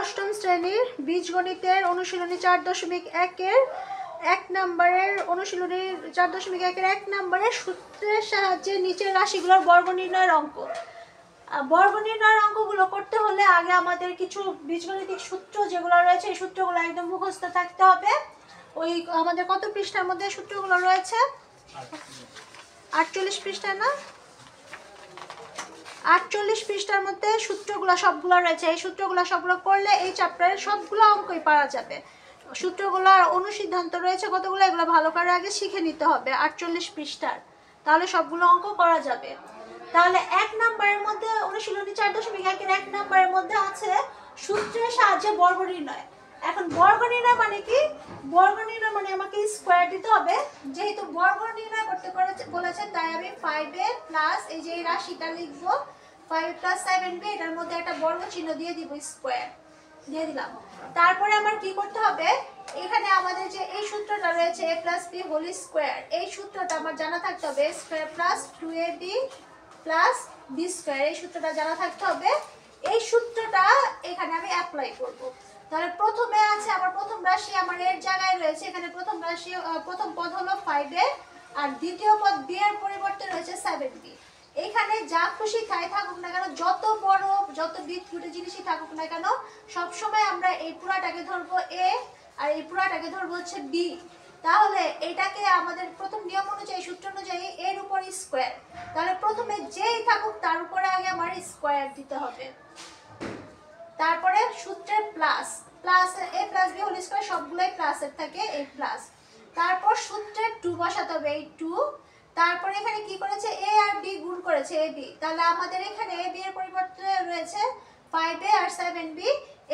অষ্টম শ্রেণীর বীজগণিতের অনুশীলনী 4.1-এর 1 নম্বরের অনুশীলনী 4.1-এর 1 নম্বরের সূত্রের সাহায্যে নিচের রাশিগুলোর বর্গ নির্ণয়ের অঙ্ক। বর্গ নির্ণয়ের অঙ্কগুলো করতে হলে আগে আমাদের কিছু বীজগণিতিক সূত্র যেগুলো রয়েছে এই সূত্রগুলো একদম মুখস্থ থাকতে হবে। ওই আমাদের কত পৃষ্ঠার মধ্যে সূত্রগুলো রয়েছে? 48 পৃষ্ঠা না? 48 পৃষ্ঠার মধ্যে সূত্রগুলো সবগুলো রয়েছে। এই সূত্রগুলো সবগুলো করলে এই চ্যাপ্টারের সবগুলো অঙ্কই পারা যাবে। সূত্রগুলোর অনুসিদ্ধান্ত রয়েছে কতগুলো, এগুলো ভালো করে আগে শিখে নিতে হবে 48 পৃষ্ঠার, তাহলে সবগুলো অঙ্ক করা যাবে। তাহলে 1 নম্বরের মধ্যে অনুশীলনী 4.1-এর 1 নম্বরের মধ্যে আছে সূত্রের সাহায্যে বর্গ নির্ণয়। এখন বর্গ নির্ণয় মানে কি? বর্গ নির্ণয় মানে আমাকে স্কয়ার দিতে হবে। যেহেতু বর্গ নির্ণয় করতে বলেছেন তাই আমি 5a প্লাস এই যে রাশিটা লিখবো 5 + 7b, এটার মধ্যে একটা বর্গ চিহ্ন দিয়ে দিব, স্কয়ার দিয়ে দিলাম। তারপরে আমার কি করতে হবে, এখানে আমাদের যে এই সূত্রটা রয়েছে a + b হোল স্কয়ার, এই সূত্রটা আমার জানা থাকতে হবে a square plus 2ab plus b square, এই সূত্রটা জানা থাকতে হবে। এই সূত্রটা এখানে আমি অ্যাপ্লাই করব। তাহলে প্রথমে আছে আমার প্রথম রাশি, আমার এর জায়গায় রয়েছে এখানে প্রথম রাশি, প্রথম পদ হলো 5a আর দ্বিতীয় পদ b এর পরিবর্তে রয়েছে 7b। এখানে যা খুশি তাই থাকুক না কেন, যত বড় যত বিটকুটে জিনিসই থাকুক না কেন, সব সময় আমরা এই পুরাটাকে ধরবো a আর এই পুরাটাকে ধরবো হচ্ছে b। তাহলে এটাকে আমাদের প্রথম নিয়ম অনুযায়ী সূত্র অনুযায়ী এর উপর স্কয়ার, তাহলে প্রথমে যেই থাকুক তার উপরে আগে আমার স্কয়ার দিতে হবে। তারপরে সূত্রের plus plus a + b whole square সবগুলোই প্লাসের থাকে, এই প্লাস। তারপর সূত্রের 2 বসাতে হবে, এই 2। তারপরে এখানে কি করেছে a আর b গুণ করেছে ab, তাহলে আমাদের এখানে ab এর পরিবর্তে রয়েছে 5a আর 7b,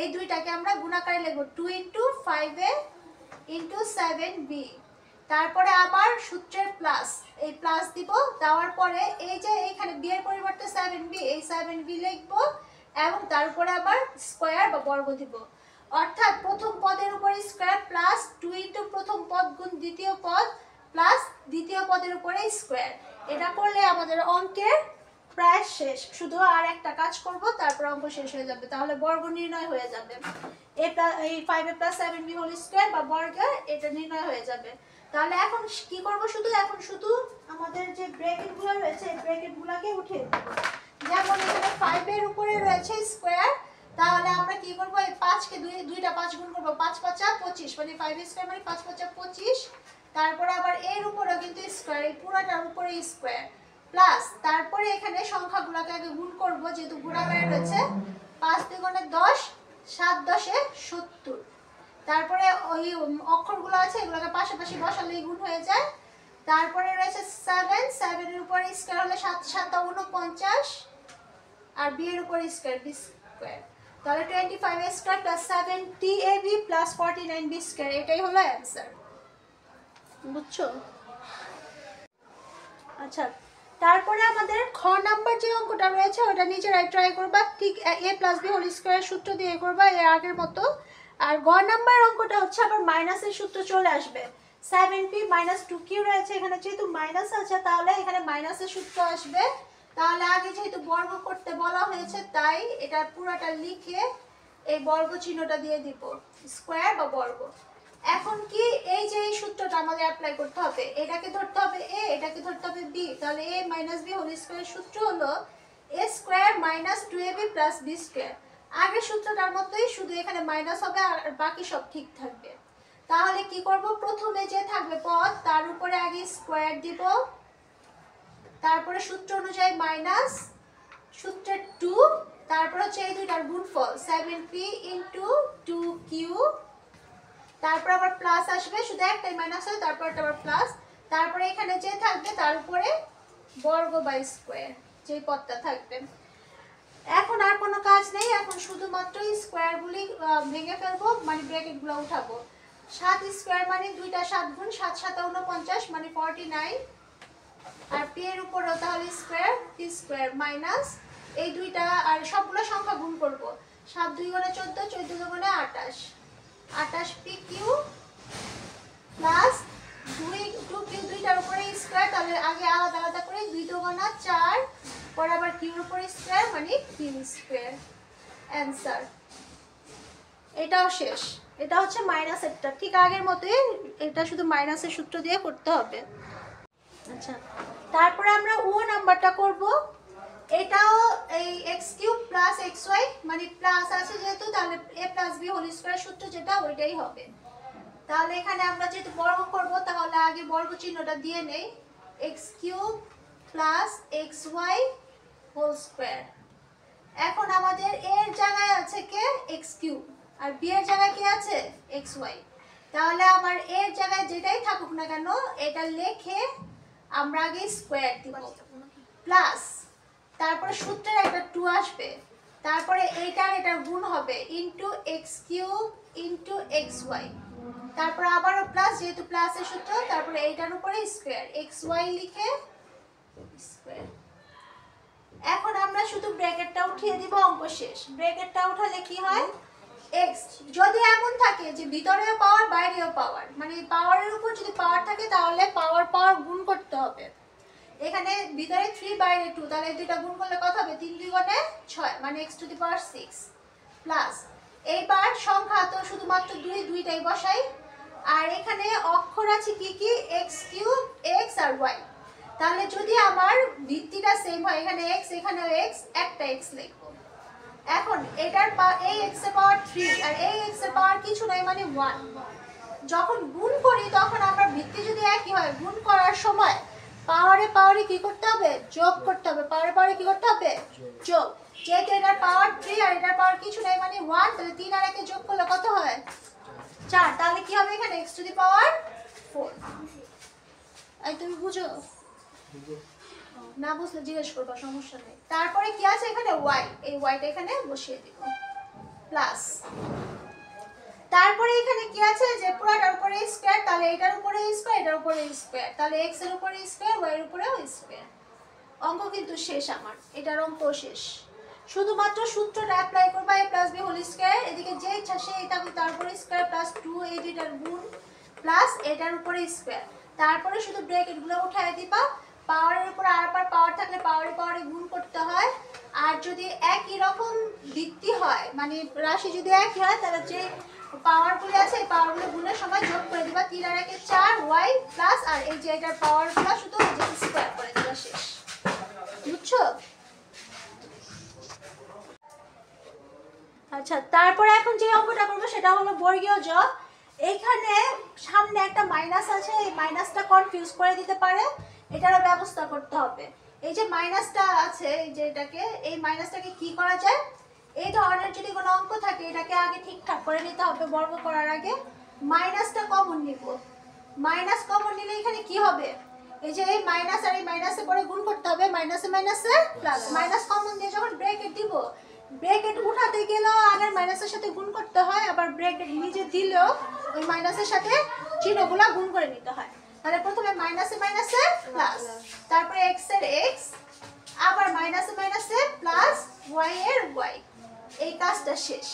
এই দুইটাকে আমরা গুণাকারে লিখব 2 * 5a * 7b। তারপরে আবার সূত্রের প্লাস, এই প্লাস দিব, দেওয়ার পরে এই যে এখানে b এর পরিবর্তে 7b, এই 7b লিখব এবং তারপরে আবার স্কয়ার বা বর্গ দিব। অর্থাৎ প্রথম পদের উপরে স্কয়ার প্লাস 2 * প্রথম পদ গুণ দ্বিতীয় পদ প্লাস দ্বিতীয় পদের উপরে স্কয়ার। এটা করলে আমাদের অঙ্কের প্রায় শেষ, শুধু আর একটা কাজ করব তারপর অঙ্ক শেষ হয়ে যাবে, তাহলে বর্গ নির্ণয় হয়ে যাবে। এই 5a + 7b হোল স্কয়ার বা বর্গ এটা নির্ণয় হয়ে যাবে। তাহলে এখন কি করব, এখন শুধু আমাদের যে ব্র্যাকেটগুলো রয়েছে এই ব্র্যাকেটগুলোকে উঠিয়ে দেব। যেমন এখানে 5 এর উপরে রয়েছে স্কয়ার, তাহলে আমরা কি করব, এই 5 কে দুইটা 5 গুণ করব, 5 × 5 = 25, মানে 5 স্কয়ার মানে 5 × 5 = 25। তারপরে আবার এর উপরেও কিন্তু স্কয়ার, এই পুরোটার উপরে স্কয়ার প্লাস, তারপরে এখানে সংখ্যাগুলোকে আগে গুণ করব যেহেতু গুণাকারে রয়েছে, 5 × 2 = 10, 7 × 10 = 70। তারপরে ওই অক্ষরগুলো আছে এগুলোকে পাশাপাশি বসালেই গুণ হয়ে যায়। তারপরে রয়েছে 7 এর উপরে স্কয়ার হলে 7 × 7 = 49 আর b এর উপরে স্কয়ার b স্কয়ার, তাহলে 25a square plus 70ab plus 49b square, এটাই হলো অ্যানসার। বুঝছো? আচ্ছা, তারপরে আমাদের খ নাম্বার যে অঙ্কটা রয়েছে ওটা নিজেরাই ট্রাই করবা, ঠিক a + b হোল স্কয়ার সূত্র দিয়ে করবা এর আগের মতো। আর গ নাম্বার অঙ্কটা হচ্ছে আবার মাইনাসের সূত্র চলে আসবে, 7p - 2q রয়েছে এখানে, যেহেতু মাইনাস আছে তাহলে এখানে মাইনাসের সূত্র আসবে। তাহলে আগে যেহেতু বর্গ করতে বলা হয়েছে তাই এটা পুরোটা লিখে এই বর্গ চিহ্নটা দিয়ে দিব, স্কয়ার বা বর্গ। এখন কি এই যে এই সূত্রটা আমাদের অ্যাপ্লাই করতে হবে, এটাকে ধরতে হবে a, এটাকে ধরতে হবে b, তাহলে a - b হোল স্কয়ার সূত্র হলো a square - 2ab + b square. আগের সূত্রটার মতোই, শুধু এখানে মাইনাস হবে আর বাকি সব ঠিক থাকবে। তাহলে কি করব, প্রথমে যে থাকবে পদ তার উপরে আগে স্কয়ার দিব, তারপরে সূত্র অনুযায়ী মাইনাস, সূত্রের 2, তারপর হচ্ছে এই দুইটার গুণফল 7p * 2q, তারপর আবার প্লাস আসবে, শুধু একটাই মাইনাস হয় তারপর এটা আবার প্লাস, তারপরে এখানে যে থাকবে তার উপরে বর্গ বা স্কয়ার যেই পদটা থাকবে। এখন আর কোনো কাজ নেই, এখন শুধুমাত্র স্কয়ারগুলি ভেঙে ফেলবো, মানে ব্র্যাকেটগুলো উঠাবো। 7 স্কয়ার মানে 2টা 7 গুণ 7 × 7 = 49 মানে 49, আর p এর উপরেও তাহলে স্কয়ার p স্কয়ার মাইনাস এই দুইটা আর সবগুলো সংখ্যা গুণ করব, 7 × 2 = 14, 14 × 2 = 28, 28pq প্লাস 2q দুইটার উপরে স্কয়ার, তাহলে আগে আলাদা আলাদা করে 2 × 2 = 4, পরে আবার q এর উপরে স্কয়ার মানে q স্কয়ার, অ্যানসার। এটাও শেষ। এটা হচ্ছে মাইনাসেরটা, ঠিক আগের মতোই, এটা শুধু মাইনাসের সূত্র দিয়ে করতে হবে। আচ্ছা, তারপরে আমরা ও নাম্বারটা করব। এটাও এই x cube plus x y, মানে প্লাস আছে যেহেতু, তাহলে a plus b whole square সূত্র যেটা ওইটাই হবে। তাহলে এখানে আমরা যেহেতু বর্গ করব, তাহলে আগে বর্গ চিহ্নটা দিয়ে নেই। X cube plus x y whole square. এখন আমাদের এর জায়গায় আছে কে এক্স কিউব, আর বি এর জায়গায় কি আছে এক্স ওয়াই। তাহলে আমার এর জায়গায় যেটাই থাকুক না কেন, এটা লিখে আমরা আগে স্কয়ার দিব, প্লাস তারপরে সূত্রের একটা 2 আসবে, তারপরে এইটার এটার গুণ হবে into x cube into x y, তারপর আবারও প্লাস, যেহেতু প্লাসের সূত্র, তারপরে এইটার উপরে স্কয়ার, এক্স ওয়াই লিখে স্কয়ার। এখন আমরা শুধু ব্র্যাকেটটা উঠিয়ে দিব, অঙ্ক শেষ। ব্র্যাকেটটা উঠালে কি হয়, x যদি এমন থাকে যে ভিতরেও পাওয়ার বাইরেও পাওয়ার, মানে পাওয়ারের উপর যদি পাওয়ার থাকে তাহলে পাওয়ার পাওয়ার গুণ করতে হবে। এখানে ভিতরে 3 বাইরে 2, তাহলে এই দুইটা গুণ করলে কত হবে, 3 2 গুণে 6, মানে x two the power 6 plus, এইবার সংখ্যা তো শুধুমাত্র দুইটাই বসাই, আর এখানে অক্ষর আছে কি কি, x কিউব x আর y। তাহলে যদি আমার ভিত্তিটা সেম হয়, এখানে x এখানেও x, একটা x লিখব। এখন এটার এই x এর পাওয়ার 3 আর এই x এর পাওয়ার কিছু নাই, মানে 1। যখন গুণ করি তখন আমরা ভিত্তি যদি একই হয়, গুণ করার সময় পাওয়ারে পাওয়ারে কি করতে হবে, যোগ করতে হবে। পাওয়ারে পাওয়ারে কি করতে হবে, যোগ। যেহেতু এটার পাওয়ার 3 আর এটার পাওয়ার কিছু নাই, মানে 1, তাহলে 3 আর 1 যোগ করলে কত হয় 4। তাহলে কি হবে এখানে x টু দি পাওয়ার 4। এই তুমি বুঝো না, বুঝলে জিজ্ঞেস করবা, সমস্যা নেই। তারপরে কি আছে এখানে y, এই yটা এখানে বসিয়ে দিব প্লাস, তারপরে এখানে কি আছে যে পুরোটার উপরে স্কয়ার, তাহলে এটার উপরে স্কয়ার, এটার উপরে স্কয়ার, তাহলে x এর উপরে স্কয়ার, y এর উপরেও স্কয়ার। অঙ্ক কিন্তু শেষ আমার, এটার অঙ্ক শেষ। শুধুমাত্র সূত্রটা অ্যাপ্লাই করবা, a plus b whole square, এদিকে যে ইচ্ছা সে এটা তারপরে স্কয়ার প্লাস 2 এই দুইটার গুণ প্লাস এটার উপরে স্কয়ার, তারপরে শুধু ব্র্যাকেটগুলো উঠায় দিবা। পাওয়ারের উপর আরেকবার পাওয়ার থাকলে পাওয়ারে পাওয়ারে গুণ করতে হয়, আর যদি একই রকম ভিত্তি হয়, মানে রাশি যদি একই হয়, তাহলে যে পাওয়ারগুলো আছে এই পাওয়ারগুলো গুণের সময় যোগ করে দিবা। 3 আর 1 4 y প্লাস, আর এই যে এটার পাওয়ারগুলো শুধু যে স্কয়ার করে দিবা, শেষ। বুঝছো? আচ্ছা, তারপরে এখন যে অঙ্কটা করবো সেটা হলো বর্গীয় জ। এইখানে সামনে একটা মাইনাস আছে, এই মাইনাসটা কনফিউজ করে দিতে পারে, এটারও ব্যবস্থা করতে হবে। এই যে মাইনাসটা আছে, এই যে এটাকে, এই মাইনাসটাকে কি করা যায়, এই ধরনের যদি কোনো অঙ্ক থাকে এটাকে আগে ঠিকঠাক করে নিতে হবে। বর্গ করার আগে মাইনাসটা কমন নিব, মাইনাস কমন নিলে এখানে কি হবে, এই যে এই মাইনাস আর এই মাইনাসে পরে গুণ করতে হবে, মাইনাসে মাইনাসে প্লাস। মাইনাস কমন দিয়ে যখন ব্র্যাকেট দিব, ব্র্যাকেট উঠাতে গেলেও আগের মাইনাসের সাথে গুণ করতে হয়, আবার ব্র্যাকেট নিজে দিলেও ওই মাইনাসের সাথে চিহ্নগুলো গুণ করে নিতে হয়। তাহলে প্রথমে মাইনাসে মাইনাসে প্লাস, তারপরে x এর x, আবার মাইনাসে মাইনাসে প্লাস y এর y, এই কাজটা শেষ।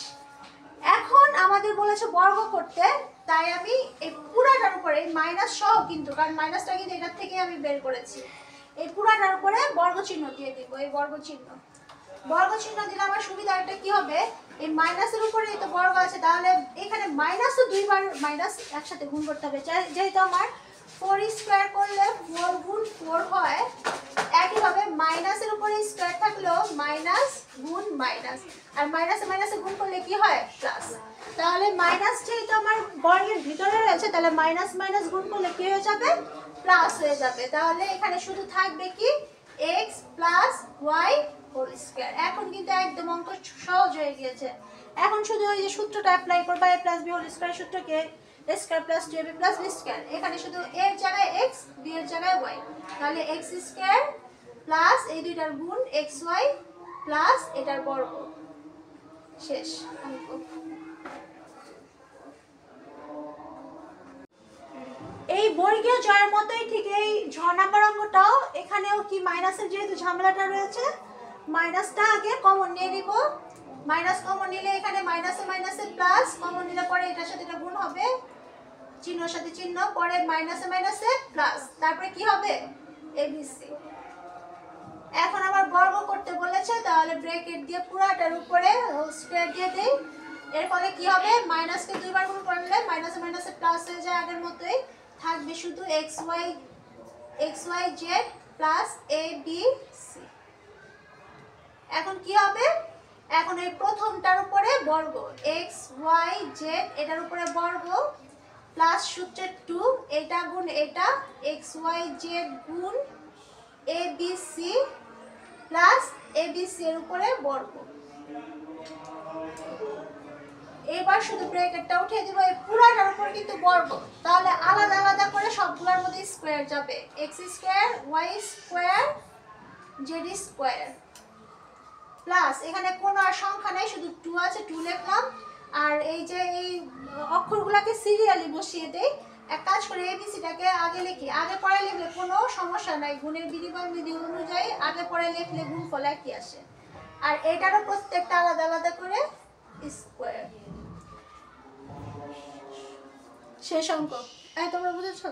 এখন আমাদের বলেছে বর্গ করতে, তাই আমি এই পুরাটার উপরে এই মাইনাস সহ, কিন্তু কারণ মাইনাসটা কিন্তু এটার থেকে আমি বের করেছি, এই পুরাটার উপরে বর্গ চিহ্ন দিয়ে দিব। এই বর্গ চিহ্ন দিলে আমার সুবিধা একটা কি হবে, এই মাইনাসের উপরে তো বর্গ আছে, তাহলে এখানে মাইনাসও দুইবার মাইনাস একসাথে গুণ করতে হবে। যেহেতু আমার 4 স্কয়ার করলে 4 গুণ 4 হয়, একইভাবে মাইনাসের উপরে স্কয়ার থাকলেও মাইনাস গুণ মাইনাস, আর মাইনাসে মাইনাসে গুণ করলে কি হয় প্লাস। তাহলে মাইনাস যেহেতু আমার বর্গের ভিতরে রয়েছে, তাহলে মাইনাস মাইনাস গুণ করলে কি হয়ে যাবে, প্লাস হয়ে যাবে। তাহলে এখানে শুধু থাকবে কি x plus y whole square. এখন কিন্তু একদম অঙ্ক সহজ হয়ে গিয়েছে। এখন শুধু ওই যে সূত্রটা অ্যাপ্লাই করবা, a plus b whole square সূত্রকে a square plus 2ab plus b square, এখানে শুধু a এর জায়গায় x, b এর জায়গায় y, তাহলে x স্কয়ার প্লাস এই দুইটার গুণ xy প্লাস এটার বর্গ, শেষ অঙ্ক। এই বর্গীয় জয়ের মতোই ঠিক এই ঝ নাম্বার অঙ্কটাও, এখানেও কি মাইনাসের যেহেতু ঝামেলাটা রয়েছে, মাইনাসটা আগে কমন নিয়ে নিব। মাইনাস কমন নিলে এখানে মাইনাসে মাইনাসে প্লাস, কমন নিলে পরে এটার সাথে এটা গুণ হবে, চিহ্নের সাথে চিহ্ন, পরে মাইনাসে মাইনাসে প্লাস, তারপরে কি হবে এবিসি। এখন আবার বর্গ করতে বলেছে, তাহলে ব্র্যাকেট দিয়ে পুরাটার উপরে হোল স্কয়ার দিয়ে দেই, এর ফলে কি হবে, মাইনাসকে দুইবার গুণ করলে মাইনাসে মাইনাসে প্লাস হয়ে যায়, আগের মতোই থাকবে শুধু x Y Z plus A B C. এখন কি হবে, এখন এই প্রথমটার উপরে বর্গ এক্স ওয়াই জেড এটার উপরে বর্গ প্লাস সূত্রের 2 এটা গুণ এটা এক্স ওয়াই জেড গুণ A B C plus A B C এর উপরে বর্গ। এবার শুধু ব্র্যাকেটটা উঠিয়ে দিব, এই পুরোটার উপর কিন্তু বর্গ, তাহলে আলাদা আলাদা করে সবগুলোর মধ্যে স্কয়ার যাবে, x square y square z square plus এখানে কোনো আর সংখ্যা নেই, শুধু 2 আছে 2 লিখলাম। আর এই যে এই অক্ষরগুলোকে সিরিয়ালি বসিয়ে দেই, এক কাজ করে এবিসিটাকে আগে লিখি, আগে পরে লিখলে কোনো সমস্যা নাই, গুণের বিনিময় বিধি অনুযায়ী আগে পরে লিখলে গুণফল একই আসে। আর এটারও প্রত্যেকটা আলাদা আলাদা করে স্কয়ার। শেষ অঙ্ক, তোমরা বুঝেছো?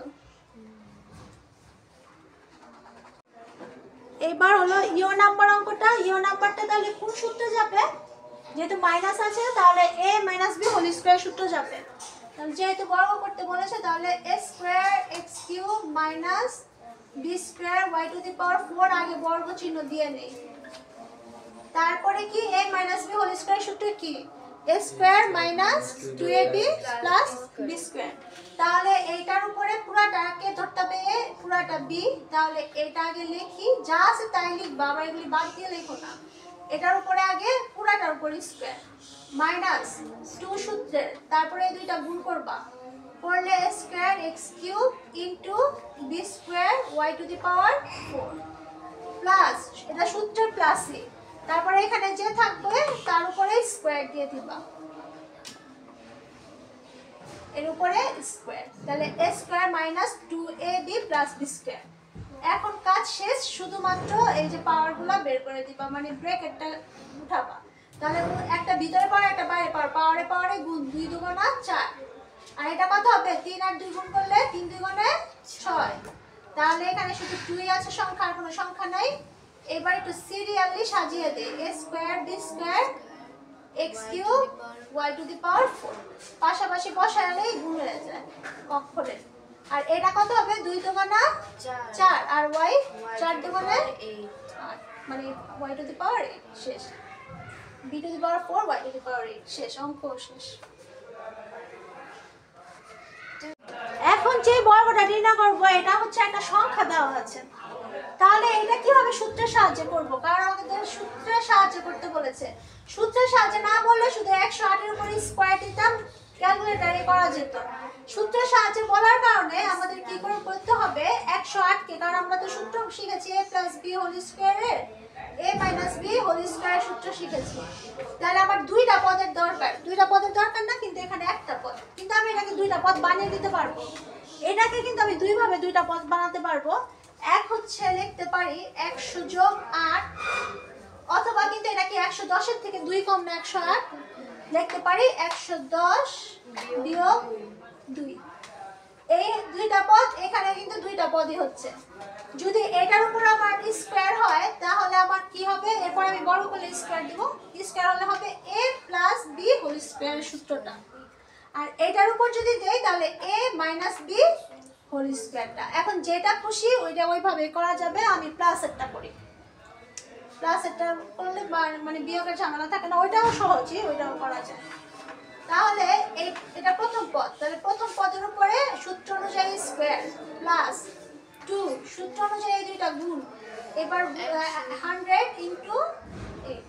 এবার হলো ইও নাম্বার অঙ্কটা। ইও নাম্বারটা তাহলে কোন সূত্রে যাবে, যেহেতু মাইনাস আছে তাহলে a minus b whole square সূত্র যাবে। তাহলে যেহেতু বর্গ করতে বলেছে তাহলে a square x cube minus b square y to the power 4 আগে বর্গ চিহ্ন দিয়ে নেই। তারপরে কি a minus b whole square সূত্র কি, a square minus 2ab plus b square. তাহলে এইটার উপরে পুরাটাকে ধরতে হবে a, পুরাটা b, তাহলে এটা আগে লিখি, যা আছে তাই লিখবা, আবার এগুলি বাদ দিয়ে লিখো না। এটার উপরে আগে পুরাটার উপর স্কয়ার মাইনাস 2 সূত্রে, তারপরে এই দুইটা গুণ করবা, করলে a square x cube into b square y to the power 4 plus এটা সূত্রের প্লাসই, তারপরে এখানে যে থাকবে তার উপরে স্কয়ার দিয়ে দিবা, এর উপরে স্কয়ার, তাহলে a square minus 2ab plus b square. এখন কাজ শেষ, শুধুমাত্র এই যে পাওয়ারগুলো বের করে দিবা, মানে ব্র্যাকেটটা উঠাবা। তাহলে একটা ভিতরে পাওয়ার একটা বাইরে পাওয়ার, পাওয়ারে পাওয়ারে গুণ 2 দুগুণা 4, আর এটা কত হবে 3 আর 2 গুণ করলে 3 দুগুণে 6। তাহলে এখানে শুধু 2 আছে সংখ্যা, আর কোনো সংখ্যা নাই। এবার একটু সিরিয়ালি সাজিয়ে দেই, a square b square x cube y to the power 4 পাশাপাশি বসালেই গুণ হয়ে যায় অক্ষরের। আর এটা কত হবে 2 দুগুণা 4 আর y 4 দুগুণে 8, মানে y টু দি পাওয়ার 8 শেষ, b to the power 4 y to the power 8 শেষ, অঙ্ক শেষ। এখন যে বর্গটা নির্ণয় করব এটা হচ্ছে একটা সংখ্যা দেওয়া আছে, তাহলে এটা কিভাবে সূত্রের সাহায্যে করব, কারণ আমাদের সূত্রের সাহায্যে করতে বলেছে। সূত্রের সাহায্যে না বললে শুধু 108 এর উপর স্কয়ার দিতাম, ক্যালকুলেটরে করা যেত। সূত্রের সাহায্যে বলার কারণে আমাদের কি করে করতে হবে 108 কে, কারণ আমরা তো সূত্র শিখেছি a প্লাস b হোল স্কয়ারের a minus b whole square সূত্র শিখেছি। তাহলে আমার দুইটা পদের দরকার, দুইটা পদের দরকার না, কিন্তু এখানে একটা পদ, কিন্তু আমি এটাকে দুইটা পদ বানিয়ে দিতে পারবো। এটাকে কিন্তু আমি দুইভাবে দুইটা পদ বানাতে পারবো। এক হচ্ছে লিখতে পারি 100 যোগ 8, অথবা কিন্তু এটা কি 110 এর থেকে 2 কম না 108, লিখতে পারি 110 বিয়োগ 2। এই দুইটা পদ, এখানে কিন্তু দুইটা পদই হচ্ছে। যদি এটার উপর আমার স্কয়ার হয় তাহলে আমার কি হবে, এরপর আমি বর্গ করলে স্কয়ার দিব, স্কয়ার হলে হবে a plus b whole square সূত্রটা। আর এটার উপর যদি দেই তাহলে a মাইনাস b হোল স্কয়ারটা। এখন যেটা খুশি ওইটা ওইভাবে করা যাবে, আমি প্লাসেরটা করি, প্লাসেরটা করলে মানে বিয়োগের ঝামেলা থাকে না, ওইটাও সহজই, ওইটাও করা যায়। তাহলে এটা প্রথম পদ, তাহলে প্রথম পদের উপরে সূত্র অনুযায়ী স্কয়ার প্লাস 2 সূত্র অনুযায়ী এই দুইটা গুণ, এবার 100 ইনটু 8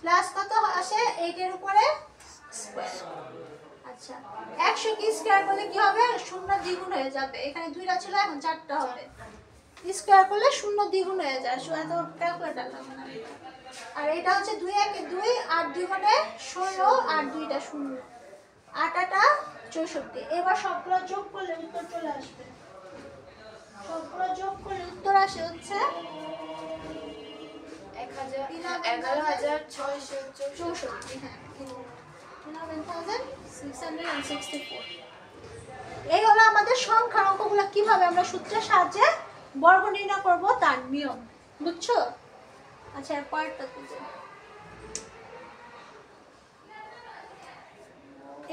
প্লাস কত আসে 8 এর উপরে স্কয়ার। আচ্ছা 100 কি স্কয়ার করলে কি হবে, শূন্য দ্বিগুণ হয়ে যাবে, এখানে দুইটা ছিল এখন চারটা হবে, স্কয়ার করলে শূন্য দ্বিগুণ হয়ে যায়, এত ক্যালকুলেটর লাগে না। আর এটা হচ্ছে 2 একে 2 আর 2 গুণে 16 আর 2টা 0, 8 8 64। এবার সবগুলো যোগ করলে উত্তর চলে আসবে, সবগুলো যোগ করলে উত্তর আসে হচ্ছে 11664, হ্যাঁ 11664। এই হলো আমাদের সংখ্যার অঙ্কগুলো কিভাবে আমরা সূত্রের সাহায্যে বর্গ নির্ণয় করব তার নিয়ম, বুঝছো? আচ্ছা পরেরটা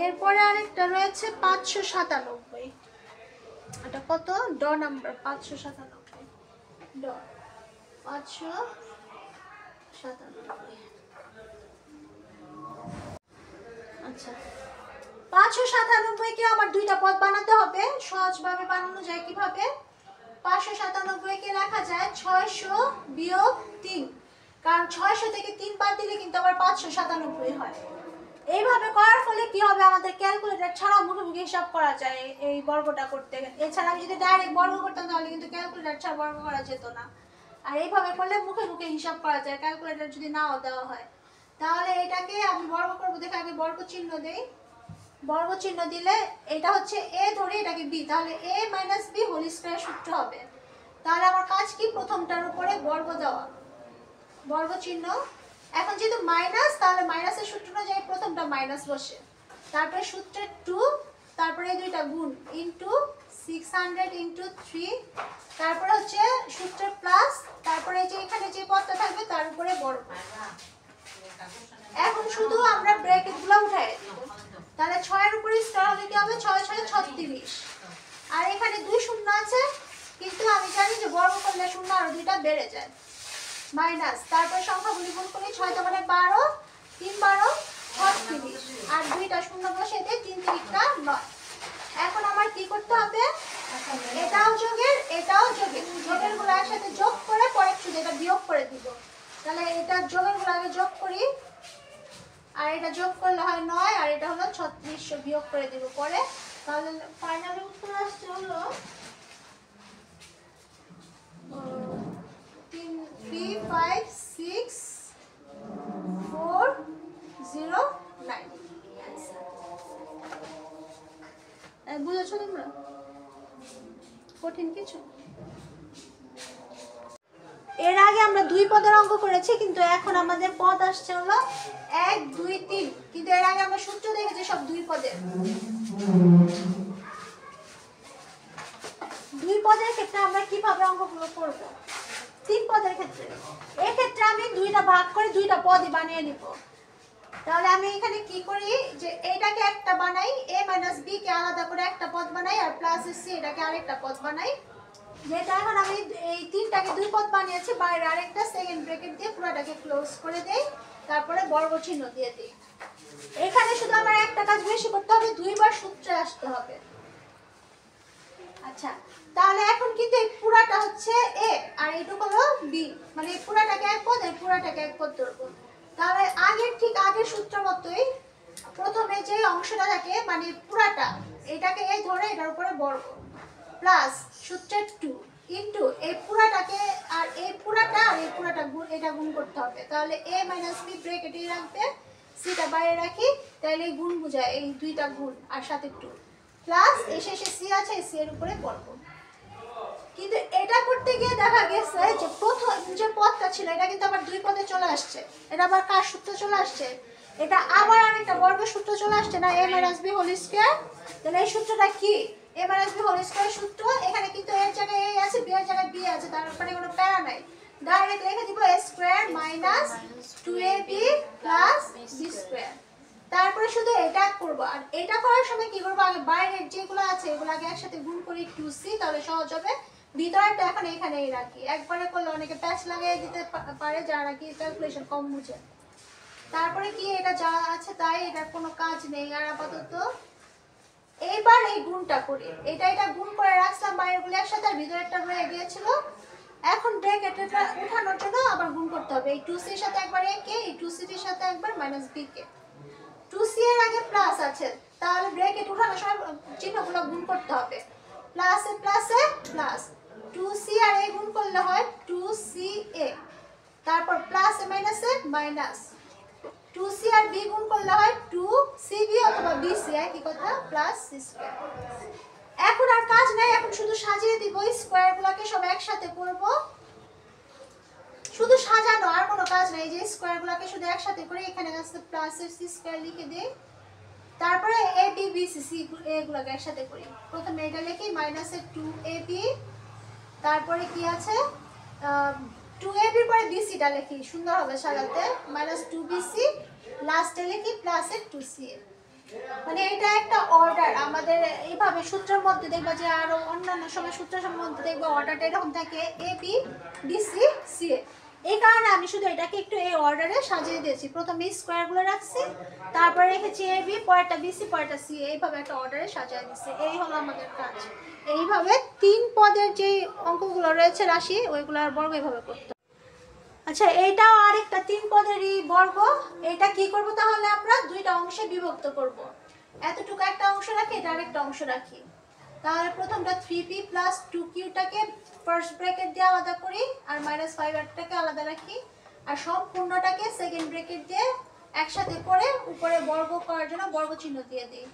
এরপরে আরেকটা রয়েছে 597, এটা কত ড নাম্বার 597, ড 597। আচ্ছা 597 কে আবার দুইটা পদ বানাতে হবে। সহজভাবে বানানো যায় কিভাবে? 597 কে লেখা যায় 600 বিয়োগ 3, কারণ 600 থেকে 3 বাদ দিলে কিন্তু আবার 597 হয়। এইভাবে করার ফলে কি হবে, আমাদের ক্যালকুলেটর ছাড়াও মুখে মুখে হিসাব করা যায় এই বর্গটা করতে। এছাড়া আমি যদি ডাইরেক্ট বর্গ করতাম তাহলে কিন্তু ক্যালকুলেটর ছাড়া বর্গ করা যেত না। আর এইভাবে করলে মুখে মুখে হিসাব করা যায়, ক্যালকুলেটর যদি নাও দেওয়া হয়। তাহলে এটাকে আমি বর্গ করবো, দেখে আগে বর্গ চিহ্ন দেই। বর্গ চিহ্ন দিলে এটা হচ্ছে এ ধরে এটাকে বি, তাহলে এ মাইনাস বি হোল স্কয়ার সূত্র হবে। তাহলে আমার কাজ কি, প্রথমটার উপরে বর্গ দেওয়া, বর্গ চিহ্ন। এখন যেহেতু মাইনাস, তাহলে মাইনাসের সূত্র অনুযায়ী প্রথমটা মাইনাস বসে, তারপরে সূত্রের 2, তারপরে এই দুইটা গুণ ইনটু 600 ইনটু 3, তারপরে হচ্ছে সূত্রের প্লাস, তারপরে যে এখানে যে পদটা থাকবে তার উপরে বর্গ। এখন শুধু আমরা ব্র্যাকেটগুলো উঠাই দেব। তাহলে 6 এর উপরে স্কয়ার হলে কি হবে, 6 6 36। আর এখানে 2 শূন্য আছে, কিন্তু আমি জানি যে বর্গ করলে শূন্য আর দুইটা বেড়ে যায়, মাইনাস। তারপর সংখ্যাগুলি গুণ করি, 6 × 12, 3 12 36, আর দুইটা শূন্য বসিয়ে দিই, 3 3 9। এখন আমার কি করতে হবে, এটাও যোগের এটাও যোগের, যোগের গুলো একসাথে যোগ করে পরে শুধু এটা বিয়োগ করে দিব। তাহলে এটা যোগের গুলো আগে যোগ করি, আর এটা যোগ করলে হয় 9, আর এটা হলো 36, বিয়োগ করে দিব পরে। তাহলে ফাইনালি উত্তর আসছে হলো 356,409। বুঝেছো তোমরা? কঠিন কিছু? এর আগে আমরা 2 পদের অঙ্ক করেছি, কিন্তু এখন আমাদের পদ আসছে হলো 1 2 3, কিন্তু এর আগে আমরা সূত্র দেখেছি সব 2 পদের। 2 পদের ক্ষেত্রে আমরা কিভাবে অঙ্কগুলো করব? 3 পদের ক্ষেত্রে, এই ক্ষেত্রে আমি 2টা ভাগ করে 2টা পদই বানিয়ে নিব। তাহলে আমি এখানে কি করি, যে এইটাকে একটা বানাই, a - b কে আলাদা করে একটা পদ বানাই, আর প্লাস c এটাকে আরেকটা পদ বানাই। যেটা এখন আমি এই তিনটাকে 2 পদ বানিয়েছি, বাইরে আরেকটা সেকেন্ড ব্র্যাকেট দিয়ে পুরোটাকে ক্লোজ করে দেই, তারপরে বর্গ চিহ্ন দিয়ে দিই। এখানে শুধু আমার একটা কাজ বেশি করতে হবে, 2 বার সূত্রে আসতে হবে। আচ্ছা, তাহলে এখন কিন্তু এই পুরাটা হচ্ছে a আর এইটুকু হলো b, মানে এই পুরাটাকে এক পদ, এই পুরাটাকে এক পদ ধরবো। তাহলে ঠিক আগের সূত্র মতোই প্রথমে যে অংশটা থাকে, মানে পুরাটা, এটাকে এই ধরে এটার উপরে বর্গ, প্লাস সূত্রের 2 ইনটু এই পুরাটাকে, আর এই পুরাটা আর এই পুরাটা গুণ, এটা গুণ করতে হবে। তাহলে a - b ব্র্যাকেটে রাখবে, সিটা বাইরে রাখি, তাহলে এই গুণ বোঝায়, এই দুইটা গুণ আর সাথে 2, প্লাস এই শেষে সি আছে, এই সি এর উপরে বর্গ। কিন্তু এটা করতে গিয়ে দেখা গেছে যে প্রথম যে পদটা ছিল এটা কিন্তু আবার 2 পদে চলে আসছে। এটা আবার কার সূত্র চলে আসছে, এটা আবার আরেকটা বর্গের সূত্র চলে আসছে না, a - b হোল স্কয়ার। তাহলে এই সূত্রটা কি, a - b হোল স্কয়ার সূত্র। এখানে কিন্তু এর জায়গায় a আছে, b এর জায়গায় b আছে, তার উপরে কোনো প্যারা নাই, ডাইরেক্ট লিখে দিব a square minus 2ab plus b square. তারপরে শুধু এটা করব, আর এটা করার সময় কি করব, আগে বাইরের যেগুলো আছে এগুলো আগে একসাথে গুণ করি 2c, তাহলে সহজ হবে। ভিতরটা এখন এখানেই রাখি, একবারে করলে অনেকে প্যাচ লাগিয়ে দিতে পারে যারা কি ক্যালকুলেশন কম বুঝে। তারপরে কি, এটা যা আছে তাই, এটার কোনো কাজ নেই। আর আপাতত এইবার এই গুণটা করি, এটা গুণ করে রাখলাম বাইরেগুলো একসাথে, আর ভিতরেরটা রয়ে গিয়েছিল। এখন ব্র্যাকেটটা উঠানোর জন্য আবার গুণ করতে হবে, এই 2c এর সাথে একবার a কে, এই 2c এর সাথে একবার -b কে। 2c এর আগে প্লাস আছে, তাহলে ব্র্যাকেট উঠানোর সময় চিহ্নগুলো গুণ করতে হবে, প্লাসে প্লাসে প্লাস, 2c আর a গুণ করলে হয় 2ca, তারপর প্লাসে মাইনাসে মাইনাস, 2c আর b গুণ করলে হয় 2cb অথবা bc, একই কথা, প্লাস c স্কয়ার। এখন আর কাজ নাই, এখন শুধু সাজিয়ে দিব, স্কয়ারগুলোকে সব একসাথে করব, শুধু সাজানো, আর কোনো কাজ নাই। যে স্কয়ারগুলোকে শুধু একসাথে করে এখানে আছে প্লাসের c স্কয়ার লিখে দেই, তারপরে a b b c c এগুলোকে একসাথে করি। প্রথমে এটা লিখি মাইনাসে 2ab, তারপরে কি আছে 2ab এর পরে bc টা লিখি, সুন্দর হবে সাজাতে, -2bc, লাস্টে লিখি প্লাসে 2ca। মানে এটা একটা অর্ডার আমাদের এইভাবে সূত্রের মধ্যে দেখবা যে আরো অন্যান্য সময় সূত্রের মধ্যে দেখবা অর্ডারটা এরকম থাকে A B D C C এ। এই কারণে আমি শুধু এটাকে একটু এই অর্ডারে সাজিয়ে দিয়েছি। প্রথমে স্কোয়ারগুলো রাখছি, তারপরে রেখেছি এ বি, পরেরটা বি সি, পরেরটা সি, এইভাবে একটা অর্ডারে সাজিয়ে দিচ্ছি। এই হলো আমাদের কাজ। এইভাবে 3 পদের যে অঙ্কগুলো রয়েছে রাশি ওইগুলোর বর্গ এইভাবে করতে। আচ্ছা, এইটাও আরেকটা 3 পদেরই বর্গ। এটা কি করব তাহলে আমরা দুইটা অংশে বিভক্ত করব। এতটুকু একটা অংশ রাখি, এটা আরেকটা অংশ রাখি। তাহলে প্রথমটা 3p + 2q-টাকে ফার্স্ট ব্র্যাকেট দিয়ে আলাদা করি আর -5r-টাকে আলাদা রাখি, আর সম্পূর্ণটাকে সেকেন্ড ব্র্যাকেট দিয়ে একসাথে করে উপরে বর্গ করার জন্য বর্গ চিহ্ন দিয়ে দিই।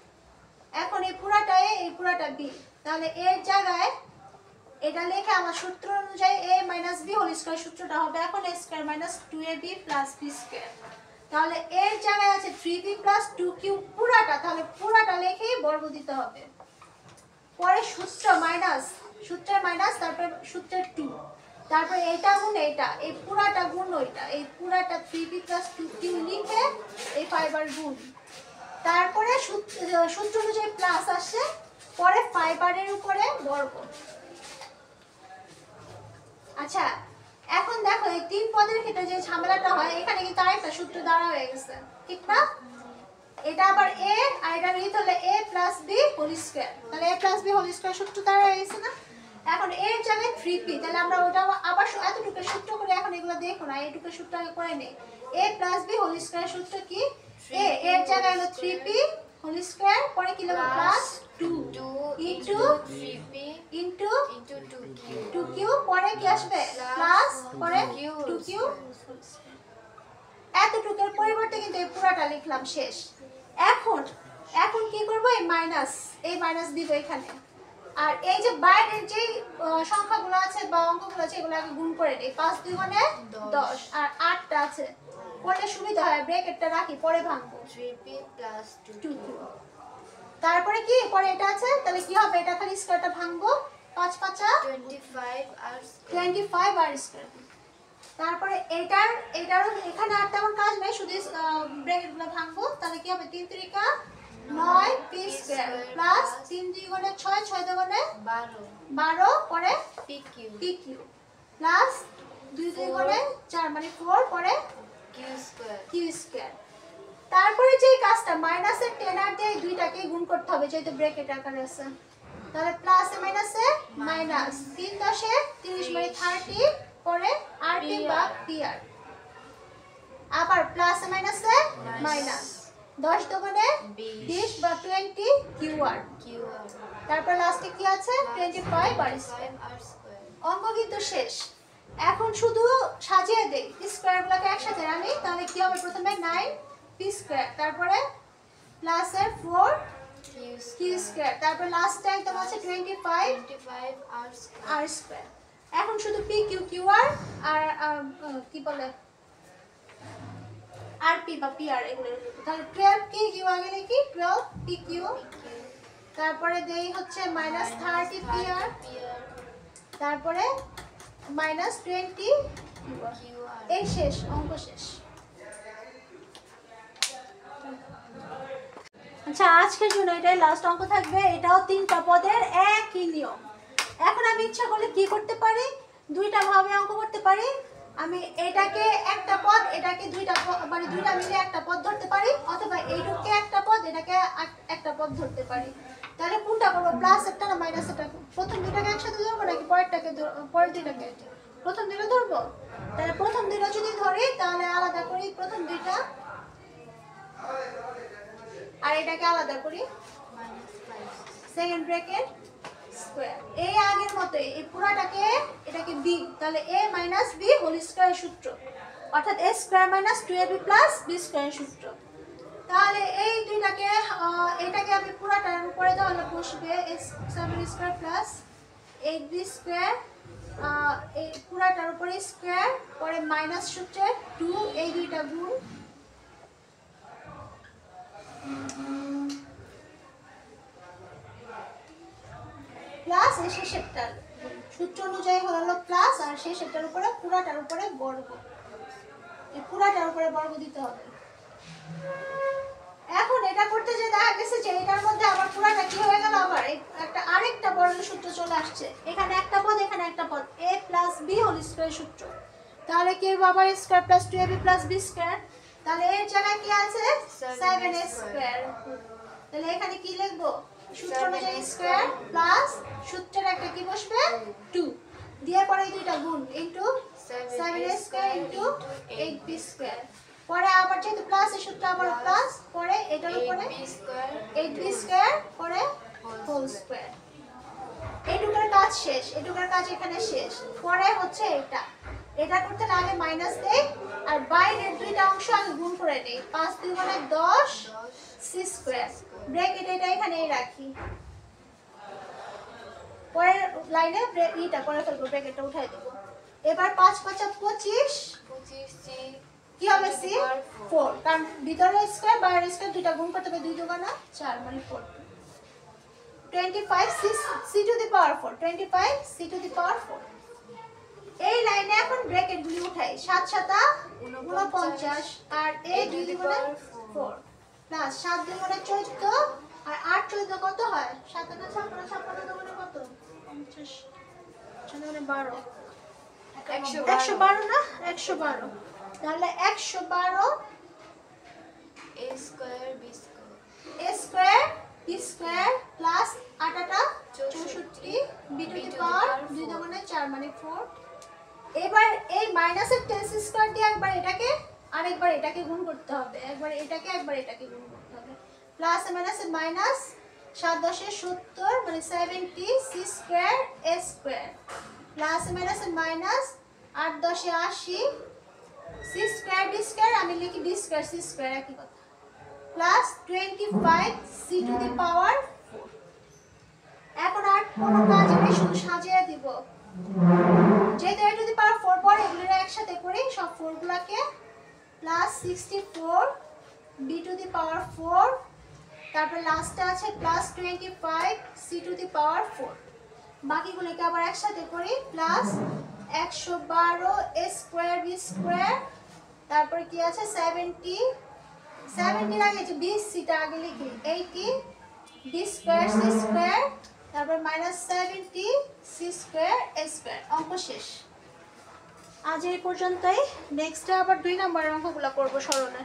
এখন এই পুরাটা a, এই পুরাটা b, তাহলে এর জায়গায় এটা লেখা আমার সূত্র অনুযায়ী a - b হোল স্কয়ার সূত্রটা হবে এখন a² - 2ab + b²। তাহলে এর জায়গায় আছে 3b + 2q পুরাটা, তাহলে পুরাটা লিখেই বর্গ দিতে হবে। পরে সূত্রের মাইনাস, তারপর সূত্রের 2, তারপর এটা গুণ এটা, এই পুরাটা গুণ ওইটা, এই পুরাটা 3b + 2q লিখে এই 5r গুণ, তারপরে সূত্র অনুযায়ী প্লাস আসছে, পরে 5r এর উপরে বর্গ। আচ্ছা, এখন দেখো এই 3 পদের ক্ষেত্রে যে ঝামেলাটা হয়, এখানে কিন্তু আরেকটা সূত্র দ্বারা হয়ে গেছে, ঠিক না? এটা আবার a আর এটা নিতে হলে a + b হোল স্কয়ার, তাহলে a + b হোল স্কয়ার সূত্র দ্বারা হয়ে গেছে না? এখন এর জায়গায় 3p, তাহলে আমরা ওটা আবার এতটুকু সূত্র করে এখন এগুলো দেখো না, এইটুকু সূত্র আগে করে নেই। a + b হোল স্কয়ার সূত্র কি? a এর জায়গায় হলো 3p হোল স্কয়ার, পরে কি লিখব +2 into 3p into into 2q, পরে কি আসবে প্লাস, পরে 2q। এতটুকুর পরিবর্তে কিন্তু এই পুরোটা লিখলাম শেষ। এখন কি করব, এই মাইনাস দিব এখানে, আর এই যে বাইরের যে সংখ্যাগুলো আছে বা অঙ্কগুলো আছে এগুলো আগে গুণ করে নেই। 5 × 2 = 10 আর 8টা আছে, করলে সুবিধা হয়, ব্র্যাকেটটা রাখি পরে ভাঙবো। 3p + 2q, তারপরে কি পরে এটা আছে, তাহলে কি হবে, এটা খালি স্কয়ারটা ভাঙবো, 5 × 5 = 25r²। তারপরে এটারও এখানে আর তেমন কাজ নাই, শুধু ব্র্যাকেটগুলো ভাঙবো, তাহলে কি হবে 3 × 3 = 9p² প্লাস 3 × 2 = 6, 6 × 2 = 12, পরে pq pq প্লাস 2 × 2 = 4 মানে 4, পরে q²। তারপরে যে কাজটা মাইনাসের 10r দিয়ে এই দুইটাকে গুণ করতে হবে যেহেতু ব্র্যাকেট আকারে আছে, তাহলে প্লাসে মাইনাসে মাইনাস, 3 × 10 = 30 মানে 30, পরে rp বা pr, আবার প্লাসে মাইনাসে মাইনাস, 10 × 2 = 20 বা 20 qr, তারপর লাস্টে কি আছে 25r²। অঙ্ক কিন্তু শেষ। এখন শুধু সাজিয়ে দেই, স্কয়ারগুলোকে একসাথে আনি, তাহলে কি হবে, প্রথমে 9p², তারপরে প্লাসের 4q², তারপর লাস্টে একদম আছে 25r²। এখন শুধু pq qr আর কি বলে rp বা pr এগুলো, তাহলে 12p q আগে লিখি 12pq, তারপরে দেই হচ্ছে -30pr, তারপরে -20 এই শেষ, অঙ্ক শেষ। আচ্ছা, আজকের জন্য এটাই লাস্ট অঙ্ক থাকবে। এটাও 3টা পদের একই নিয়ম। এখন আমি ইচ্ছা করলে কি করতে পারি, দুইটা ভাবে অঙ্ক করতে পারি। আমি এটাকে একটা পদ, এটাকে দুইটা মানে দুইটা মিলে একটা পদ ধরতে পারি, অথবা এইটুকে একটা পদ, এটাকে একটা পদ ধরতে পারি। তাহলে কোনটা করবো, প্লাস একটা না মাইনাস একটা? প্রথম দুইটাকে একসাথে ধরবো নাকি পরের দুইটাকে? প্রথম দুইটা ধরবো। তাহলে প্রথম দুইটা যদি ধরি তাহলে আলাদা করি প্রথম দুইটা, আর এটাকে আলাদা করি সেকেন্ড ব্র্যাকেট স্কয়ার। এই আগের মতো এই পুরাটাকে এটাকে b, তাহলে a - b হোল স্কয়ার সূত্র, অর্থাৎ a² - 2ab + b² সূত্র। তাহলে এই দুইটাকে এটাকে আমি পুরাটার উপরে তাহলে বসবে a² + 8b², এই পুরাটার উপরে স্কয়ার, পরে মাইনাস সূত্রে 2, এই দুইটা গুণ, প্লাস এই শেষেরটার সূত্র অনুযায়ী হলো প্লাস, আর শেষেরটার উপরে পুরাটার উপরে বর্গ, এই পুরাটার উপরে বর্গ দিতে হবে। এখন এটা করতে যে দেখা গেছে যে এটার মধ্যে আবার পুরাটা কি হয়ে গেল, আবার আরেকটা বর্গের সূত্র চলে আসছে। এখানে একটা পদ, এখানে একটা পদ, a plus b whole square সূত্র। তাহলে কি হবে আবার square plus 2ab plus b square. তাহলে এর জায়গায় কি আছে 7a স্কয়ার। তাহলে এখানে কি লিখবো, সূত্র অনুযায়ী স্কয়ার প্লাস সূত্রের একটা কি বসবে 2 দিয়ে পরে এই দুইটা গুণ into 7a square into 8b square. পরে আবার যেহেতু প্লাস এর সূত্র আবার প্লাস, পরে এটার উপরে 8b স্কয়ার পরে হোল স্কয়ার। এইটুকুর কাজ শেষ, এইটুকুর কাজ এখানে শেষ। পরে হচ্ছে এটা করতে না আগে মাইনাস দেই আর বাইরের দুইটা অংশ আমি গুণ করে নেই। 5 2 গুণে 10 c স্কয়ার। ব্র্যাকেট এটা এখানেই রাখি, পরের লাইনে এটা করে ফেলবো, ব্র্যাকেটটা উঠাই দেব। এবার 5 5 25 কি হবে c 4, কারণ ভিতরে স্কয়ার বাইরের স্কয়ার দুইটা গুণ করতে হবে, 2 2 গুণা 4 মানে 4। 25 c to the power 4, 25 c to the power 4। এই লাইনে এখন ব্র্যাকেট গুলি উঠাই, 7 7 49 আর এই 2 2 গুণে 4 প্লাস 7 2 গুণে 14 আর 8 14 কত হয় 7 না 56 56 গুণে কত 50 6 গুণে 12 112 না 112। তাহলে 112 a square b square a square b square plus 8 8 64 b to the power 2 গুণে 4 মানে 4। এবার এই মাইনাসের 10 স্কয়ার দিয়ে একবার এটাকে আরেকবার এটাকে গুণ করতে হবে, একবার এটাকে একবার এটাকে গুণ করতে হবে। প্লাস মাইনাসে মাইনাস 7 10 70 মানে 70 c square a square plus মাইনাসে minus 8 10 80 c square d square, আমি লিখি d স্কয়ার c স্কয়ার একই কথা, plus 25 c to the power 4। এখন আর কোনো কাজ নেই, শুধু সাজিয়ে দিব। যেহেতু a টু দি পাওয়ার 4 পরে এগুলোর একসাথে করি সব 4 গুলাকে, plus 64 b to the power 4, তারপর লাস্টে আছে plus 25 c to the power 4। বাকিগুলোকে আবার একসাথে করি, plus 112 a square b square, তারপর কি আছে 70 70 আগে যে b c টা আগে লিখি 80 b স্কয়ার c স্কয়ার, তারপর minus 70 c square a square. অঙ্ক শেষ। আজ এই পর্যন্তই, নেক্সটে আবার 2 নম্বরের অঙ্কগুলো করব সরলে।